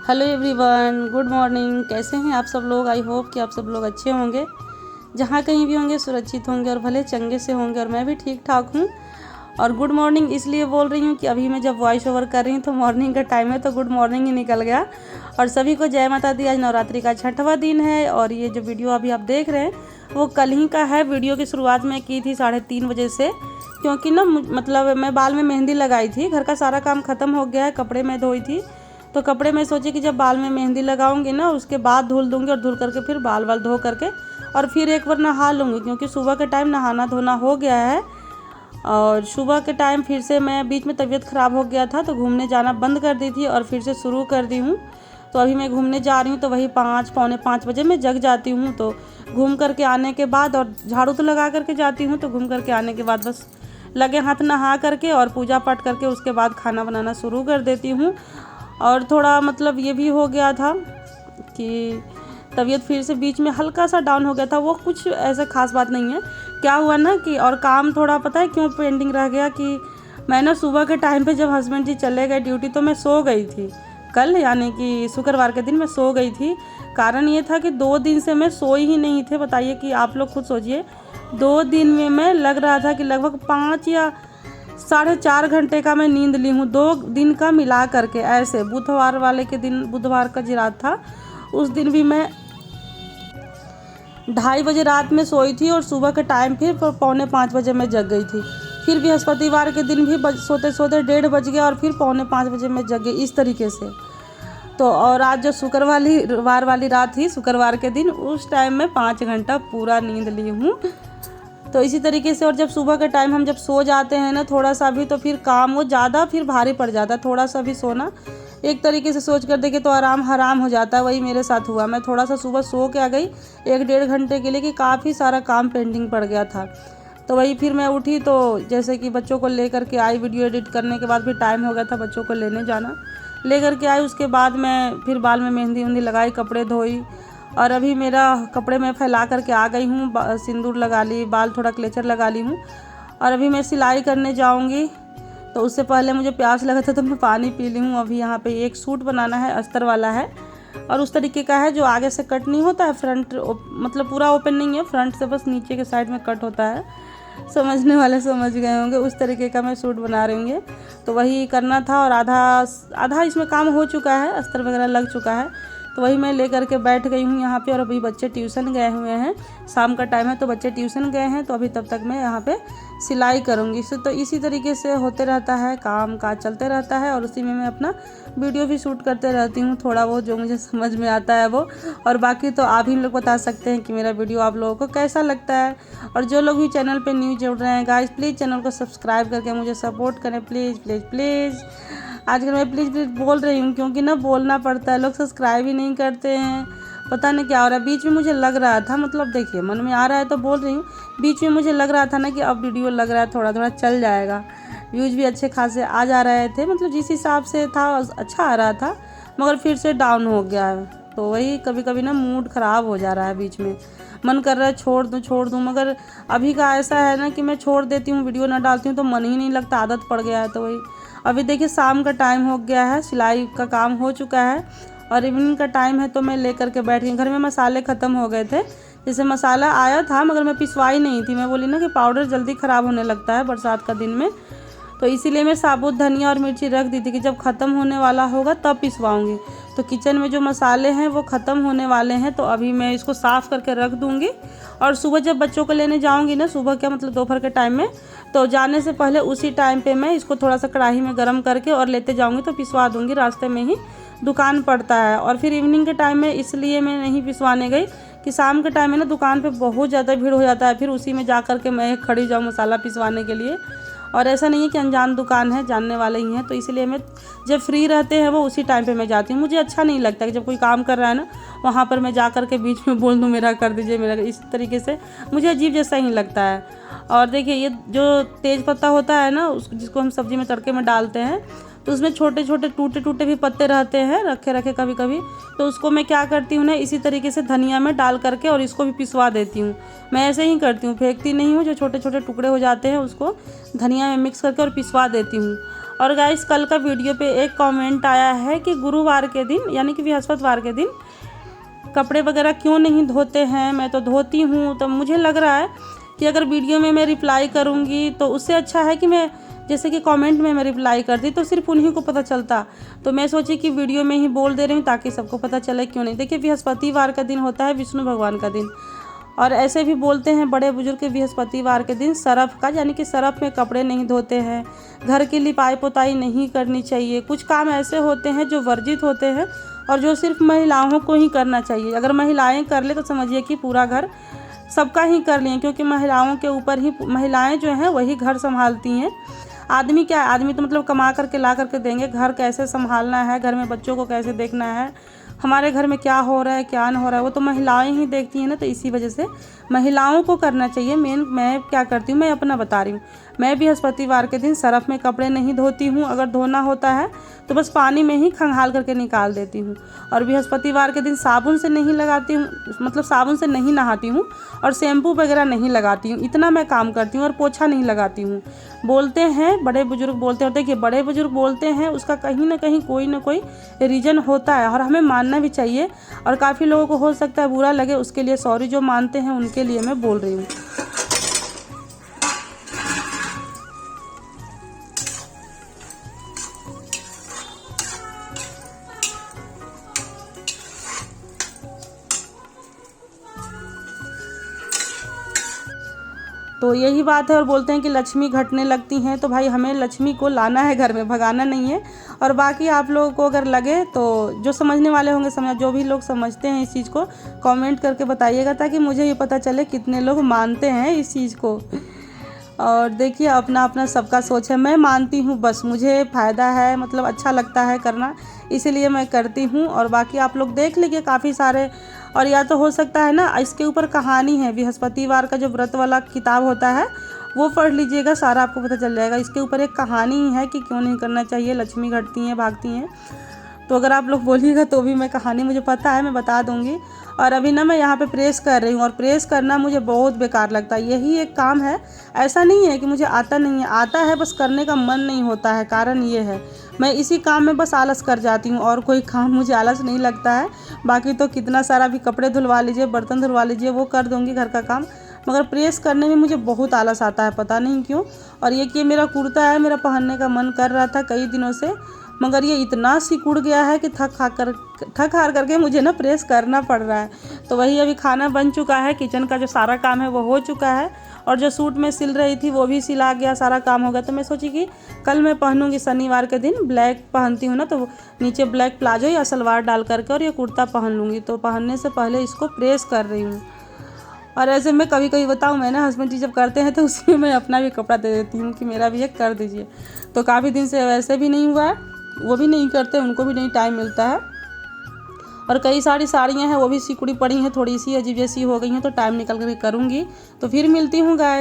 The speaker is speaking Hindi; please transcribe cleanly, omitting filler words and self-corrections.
Hello everyone, good morning. कैसे हैं आप सब लोग? आई होप कि आप सब लोग अच्छे होंगे, जहाँ कहीं भी होंगे सुरक्षित होंगे और भले चंगे से होंगे। और मैं भी ठीक ठाक हूँ। और गुड मॉर्निंग इसलिए बोल रही हूँ कि अभी मैं जब वॉइस ओवर कर रही हूँ तो मॉर्निंग का टाइम है, तो गुड मॉर्निंग ही निकल गया। और सभी को जय माता दी। आज नवरात्रि का 6वां दिन है और ये जो वीडियो अभी आप देख रहे हैं वो कल ही का है। वीडियो की शुरुआत मैं की थी 3:30 बजे से, क्योंकि ना मतलब मैं बाल में मेहंदी लगाई थी। घर का सारा काम ख़त्म हो गया है, कपड़े मैं धोई थी, तो कपड़े मैं सोची कि जब बाल में मेहंदी लगाऊंगी ना उसके बाद धुल दूंगी, और धुल करके फिर बाल धो करके और फिर एक बार नहा लूँगी, क्योंकि सुबह के टाइम नहाना धोना हो गया है। और सुबह के टाइम फिर से मैं बीच में तबीयत ख़राब हो गया था तो घूमने जाना बंद कर दी थी और फिर से शुरू कर दी हूँ। तो अभी मैं घूमने जा रही हूँ तो वही 5 पौने 5 बजे मैं जग जाती हूँ। तो घूम करके आने के बाद और झाड़ू तो लगा करके जाती हूँ, तो घूम करके आने के बाद बस लगे हाथ नहा करके और पूजा पाठ करके उसके बाद खाना बनाना शुरू कर देती हूँ। और थोड़ा मतलब ये भी हो गया था कि तबीयत फिर से बीच में हल्का सा डाउन हो गया था। वो कुछ ऐसा खास बात नहीं है। क्या हुआ ना कि और काम थोड़ा पता है क्यों पेंडिंग रह गया कि मैं ना सुबह के टाइम पे जब हस्बैंड जी चले गए ड्यूटी तो मैं सो गई थी। कल यानी कि शुक्रवार के दिन मैं सो गई थी। कारण ये था कि 2 दिन से मैं सोई ही नहीं थे। बताइए कि आप लोग खुद सोचिए, 2 दिन में मैं लग रहा था कि लगभग 5 या 4.5 घंटे का मैं नींद ली हूँ, 2 दिन का मिला करके। ऐसे बुधवार वाले के दिन, बुधवार का जो रात था उस दिन भी मैं 2:30 बजे रात में सोई थी और सुबह के टाइम फिर पौने 5 बजे मैं जग गई थी। फिर बृहस्पतिवार के दिन भी सोते सोते 1:30 बज गया और फिर पौने 5 बजे मैं जग गई, इस तरीके से। तो और आज जो शुक्रवार वाली रात थी, शुक्रवार के दिन, उस टाइम में 5 घंटा पूरा नींद ली हूँ। तो इसी तरीके से। और जब सुबह के टाइम हम जब सो जाते हैं ना थोड़ा सा भी, तो फिर काम वो ज़्यादा फिर भारी पड़ जाता है। थोड़ा सा भी सोना एक तरीके से सोच कर देखे तो आराम हराम हो जाता है। वही मेरे साथ हुआ। मैं थोड़ा सा सुबह सो के आ गई 1-1.5 घंटे के लिए कि काफ़ी सारा काम पेंडिंग पड़ गया था। तो वही फिर मैं उठी तो जैसे कि बच्चों को ले करके आई, वीडियो एडिट करने के बाद फिर टाइम हो गया था बच्चों को लेने जाना, ले करके आई। उसके बाद मैं फिर बाल में मेहंदी उंदी लगाई, कपड़े धोई और अभी मेरा कपड़े में फैला करके आ गई हूँ। सिंदूर लगा ली, बाल थोड़ा क्लेचर लगा ली हूँ और अभी मैं सिलाई करने जाऊँगी। तो उससे पहले मुझे प्यास लगा था तो मैं पानी पी ली हूँ। अभी यहाँ पे एक सूट बनाना है, अस्तर वाला है और उस तरीके का है जो आगे से कट नहीं होता है, फ्रंट मतलब पूरा ओपन नहीं है, फ्रंट से बस नीचे के साइड में कट होता है। समझने वाले समझ गए होंगे, उस तरीके का मैं सूट बना रही हूँ। तो वही करना था और आधा इसमें काम हो चुका है, अस्तर वगैरह लग चुका है। तो वही मैं लेकर के बैठ गई हूँ यहाँ पे। और अभी बच्चे ट्यूशन गए हुए हैं, शाम का टाइम है तो बच्चे ट्यूशन गए हैं, तो अभी तब तक मैं यहाँ पे सिलाई करूँगी। तो इसी तरीके से होते रहता है, काम काज चलते रहता है और उसी में मैं अपना वीडियो भी शूट करते रहती हूँ, थोड़ा बहुत जो मुझे समझ में आता है वो। और बाकी तो आप ही लोग बता सकते हैं कि मेरा वीडियो आप लोगों को कैसा लगता है। और जो लोग भी चैनल पे न्यू जुड़ रहे हैं गाइस, प्लीज़ चैनल को सब्सक्राइब करके मुझे सपोर्ट करें, प्लीज़ प्लीज़ प्लीज़। आजकल मैं प्लीज़ प्लीज़ बोल रही हूँ क्योंकि ना बोलना पड़ता है, लोग सब्सक्राइब ही नहीं करते हैं, पता नहीं क्या हो रहा है। बीच में मुझे लग रहा था, मतलब देखिए मन में आ रहा है तो बोल रही हूँ, बीच में मुझे लग रहा था ना कि अब वीडियो लग रहा है थोड़ा थोड़ा चल जाएगा, व्यूज़ भी अच्छे खासे आ जा रहे थे, मतलब जिस हिसाब से था अच्छा आ रहा था, मगर फिर से डाउन हो गया है। तो वही कभी कभी ना मूड ख़राब हो जा रहा है, बीच में मन कर रहा है छोड़ दूँ, मगर अभी का ऐसा है ना कि मैं छोड़ देती हूँ, वीडियो ना डालती हूँ तो मन ही नहीं लगता, आदत पड़ गया है। तो वही अभी देखिए शाम का टाइम हो गया है, सिलाई का काम हो चुका है और इवनिंग का टाइम है, तो मैं लेकर के बैठ गई। घर में मसाले ख़त्म हो गए थे, जैसे मसाला आया था मगर मैं पिसवाई नहीं थी। मैं बोली ना कि पाउडर जल्दी ख़राब होने लगता है बरसात का दिन में, तो इसीलिए मैं साबुत धनिया और मिर्ची रख दी थी कि जब ख़त्म होने वाला होगा तब पिसवाऊँगी। तो किचन में जो मसाले हैं वो ख़त्म होने वाले हैं, तो अभी मैं इसको साफ़ करके रख दूँगी। और सुबह जब बच्चों को लेने जाऊँगी ना, सुबह क्या मतलब दोपहर के टाइम में, तो जाने से पहले उसी टाइम पे मैं इसको थोड़ा सा कढ़ाई में गर्म करके और लेते जाऊँगी, तो पिसवा दूँगी। रास्ते में ही दुकान पड़ता है। और फिर इवनिंग के टाइम में इसलिए मैं नहीं पिसवाने गई कि शाम के टाइम में ना दुकान पे बहुत ज़्यादा भीड़ हो जाता है, फिर उसी में जा कर के मैं खड़ी जाऊँ मसाला पिसवाने के लिए। और ऐसा नहीं है कि अनजान दुकान है, जानने वाले ही हैं, तो इसलिए मैं जब फ्री रहते हैं वो उसी टाइम पे मैं जाती हूँ। मुझे अच्छा नहीं लगता कि जब कोई काम कर रहा है ना वहाँ पर मैं जा कर के बीच में बोल दूँ मेरा कर दीजिए, मेरा, इस तरीके से मुझे अजीब जैसा ही लगता है। और देखिए ये जो तेज़ पत्ता होता है ना जिसको हम सब्ज़ी में तड़के में डालते हैं, तो उसमें छोटे छोटे टूटे टूटे भी पत्ते रहते हैं रखे रखे कभी कभी, तो उसको मैं क्या करती हूँ ना, इसी तरीके से धनिया में डाल करके और इसको भी पिसवा देती हूँ। मैं ऐसे ही करती हूँ, फेंकती नहीं हूँ, जो छोटे छोटे टुकड़े हो जाते हैं उसको धनिया में मिक्स करके और पिसवा देती हूँ। और गाइस कल का वीडियो पे एक कमेंट आया है कि गुरुवार के दिन यानी कि बृहस्पतिवार के दिन कपड़े वगैरह क्यों नहीं धोते हैं। मैं तो धोती हूँ। तो मुझे लग रहा है कि अगर वीडियो में मैं रिप्लाई करूँगी तो उससे अच्छा है कि मैं जैसे कि कमेंट में मैं रिप्लाई करती तो सिर्फ उन्हीं को पता चलता। तो मैं सोची कि वीडियो में ही बोल दे रही हूँ ताकि सबको पता चले। क्यों नहीं, देखिए बृहस्पतिवार का दिन होता है विष्णु भगवान का दिन, और ऐसे भी बोलते हैं बड़े बुजुर्ग के बृहस्पतिवार के दिन सरफ का यानी कि सरफ में कपड़े नहीं धोते हैं, घर की लिपाई पोताई नहीं करनी चाहिए। कुछ काम ऐसे होते हैं जो वर्जित होते हैं और जो सिर्फ महिलाओं को ही करना चाहिए। अगर महिलाएं कर ले तो समझिए कि पूरा घर सबका ही कर लिए, क्योंकि महिलाओं के ऊपर ही महिलाएं जो हैं वही घर संभालती हैं। आदमी क्या है, आदमी तो मतलब कमा करके ला करके देंगे, घर कैसे संभालना है, घर में बच्चों को कैसे देखना है, हमारे घर में क्या हो रहा है क्या नहीं हो रहा है, वो तो महिलाएं ही देखती हैं ना। तो इसी वजह से महिलाओं को करना चाहिए। मैं क्या करती हूँ, मैं अपना बता रही हूँ। मैं बृहस्पतिवार के दिन सरफ में कपड़े नहीं धोती हूँ। अगर धोना होता है तो बस पानी में ही खंगाल करके निकाल देती हूँ। और बृहस्पतिवार के दिन साबुन से नहीं लगाती हूँ, मतलब साबुन से नहीं नहाती हूँ और शैम्पू वगैरह नहीं लगाती हूँ। इतना मैं काम करती हूँ और पोछा नहीं लगाती हूँ। बोलते हैं बड़े बुजुर्ग बोलते होते कि बड़े बुजुर्ग बोलते हैं उसका कहीं ना कहीं कोई ना कोई रीज़न होता है और हमें मानना भी चाहिए। और काफ़ी लोगों को हो सकता है बुरा लगे, उसके लिए सॉरी। जो मानते हैं उनके लिए मैं बोल रही हूँ। तो यही बात है। और बोलते हैं कि लक्ष्मी घटने लगती हैं, तो भाई हमें लक्ष्मी को लाना है घर में, भगाना नहीं है। और बाकी आप लोगों को अगर लगे तो जो समझने वाले होंगे समझ, जो भी लोग समझते हैं इस चीज़ को कमेंट करके बताइएगा ताकि मुझे ये पता चले कितने लोग मानते हैं इस चीज़ को। और देखिए अपना अपना सबका सोच है। मैं मानती हूँ, बस मुझे फ़ायदा है, मतलब अच्छा लगता है करना, इसीलिए मैं करती हूँ। और बाकी आप लोग देख लीजिए काफ़ी सारे, और या तो हो सकता है ना इसके ऊपर कहानी है, बृहस्पतिवार का जो व्रत वाला किताब होता है वो पढ़ लीजिएगा, सारा आपको पता चल जाएगा। इसके ऊपर एक कहानी है कि क्यों नहीं करना चाहिए, लक्ष्मी घटती हैं भागती हैं। तो अगर आप लोग बोलिएगा तो भी मैं कहानी मुझे पता है, मैं बता दूंगी। और अभी ना मैं यहाँ पे प्रेस कर रही हूँ, और प्रेस करना मुझे बहुत बेकार लगता है। यही एक काम है, ऐसा नहीं है कि मुझे आता नहीं है, आता है, बस करने का मन नहीं होता है। कारण ये है मैं इसी काम में बस आलस कर जाती हूँ, और कोई काम मुझे आलस नहीं लगता है। बाकी तो कितना सारा भी कपड़े धुलवा लीजिए, बर्तन धुलवा लीजिए, वो कर दूँगी घर का काम, मगर प्रेस करने में मुझे बहुत आलस आता है, पता नहीं क्यों। और ये मेरा कुर्ता है, मेरा पहनने का मन कर रहा था कई दिनों से, मगर ये इतना सिकुड़ गया है कि थक हार करके मुझे ना प्रेस करना पड़ रहा है। तो वही अभी खाना बन चुका है, किचन का जो सारा काम है वो हो चुका है, और जो सूट में सिल रही थी वो भी सिला गया, सारा काम हो गया। तो मैं सोची कि कल मैं पहनूंगी, शनिवार के दिन ब्लैक पहनती हूँ ना, तो नीचे ब्लैक प्लाजो या सलवार डाल करके और ये कुर्ता पहन लूँगी। तो पहनने से पहले इसको प्रेस कर रही हूँ। और ऐसे मैं कभी कभी बताऊँ, मैं ना हस्बैंड जी जब करते हैं तो उसमें मैं अपना भी कपड़ा दे देती हूँ कि मेरा भी एक कर दीजिए। तो काफ़ी दिन से वैसे भी नहीं हुआ है, वो भी नहीं करते, उनको भी नहीं टाइम मिलता है। और कई सारी साड़ियाँ हैं वो भी सिकुड़ी पड़ी हैं, थोड़ी सी अजीब जैसी हो गई हैं, तो टाइम निकल कर करूँगी। तो फिर मिलती हूँ गाइस।